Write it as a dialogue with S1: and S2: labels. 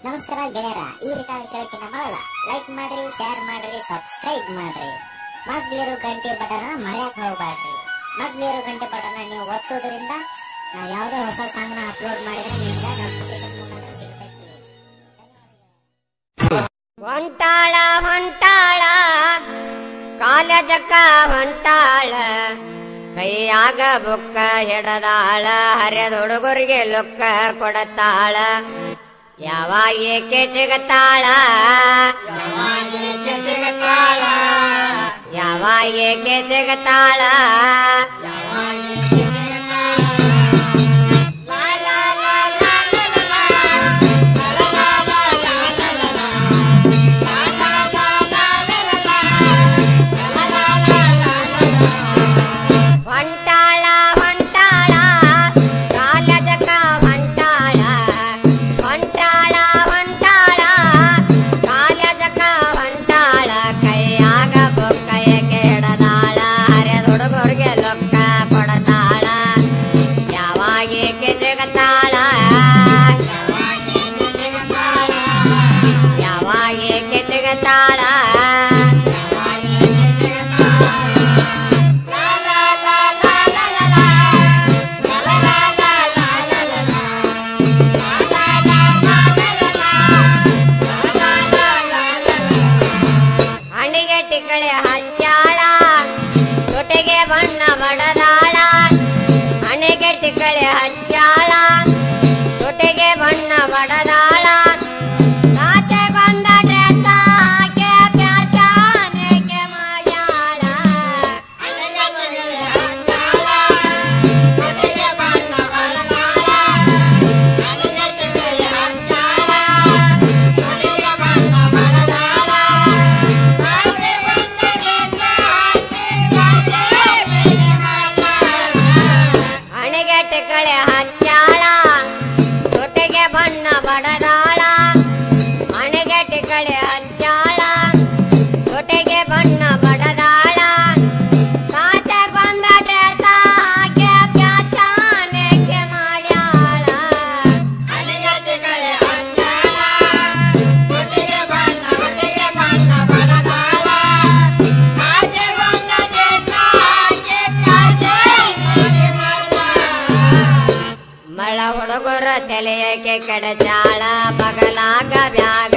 S1: ನಮಸ್ಕಾರ ಗೆಳೆಯರ, ಈ ರೆಕಾರ್ಡ್ ಕೇಳಕ್ಕಿಂತ ಮೊದಲ ಲೈಕ್ ಮಾಡ್ರಿ, ಶೇರ್ ಮಾಡ್ರಿ, ಸಬ್ಸ್ಕ್ರೈಬ್ ಮಾಡ್ರಿ. ಮಗ್ಲಿರೋ ಗಂಟೆ ಬಟನ್ ಮರೆಯಕ್ ಹೋಗ್ಬಾರ್ರಿ. ಮಗ್ಲಿರೋ ಗಂಟೆ ಬಟನ್ ನೀವು ಒತ್ತೋದ್ರಿಂದ ನಾವು ಯಾವುದೇ ಹೊಸ ಸಾಂಗ್ ನ ಅಪ್ಲೋಡ್ ಮಾಡಿದ್ರೆ ನಿಮ್ಗೆ ನೋಟಿಫಿಕೇಶನ್ ಮುಖಾಂತರ ಸಿಗ್ತೈತಿ.
S2: ಹೊಂಟಾಳ ಹೊಂಟಾಳ ಕಾಲೇಜಕ್ಕ ಹೊಂಟಾಳ, ಕೈಯಾಗ ಬುಕ್ಕ ಹಿಡದಾಳ, ಹರಿಯದ ಹುಡುಗರಿಗೆ ಲುಕ್ಕ ಕೊಡತಾಳ. ಯಾವಾಗ ಏಕೆ ಸಿಗತಾಳ, ಯಾವಾಗ ಏಕೆ ಸಿಗತಾಳ, ಟಿಕಳೆ ಹಚ್ಚಾಳ, ತುಟಿಗೆ ಬಣ್ಣ ಬಡದಾಳ. ಹಣೆಗೆ ಟಿಕಳೆ ಹಚ್ಚಾಳ, ತುಟಿಗೆ ಬಣ್ಣ ಬಡದಾಳ. ಕಾಚೆ ಬಂದ ಡ್ರೆಸ್ ಹಾಕಿ ಪ್ಯಾಚಾನೇಕೆ ಮಾಡ್ಯಾಳ. ಟಿಕಳೆ ಹಚ್ಚಾಳ, ತುಟಿಗೆ ಬಣ್ಣ ಬಡದಾಳ. ಹಣೆಗೆ ಟಿಕಳೆ ಹಚ್ಚಾಳ, ತುಟಿಗೆ ಬಣ್ಣ ಬಡದಾಳ. ಕಾಚೆ ಬಂದ ಡ್ರೆಸ್ ಹಾಕಿ ಪ್ಯಾಚಾನೇಕೆ ಮಾಡ್ಯಾಳ. ಮಳ ಹುಡುಗರ ತಲೆಯಕ್ಕೆ ಕಡಚಾಳ, ಬಗಲಾಗ ಬ್ಯಾಗ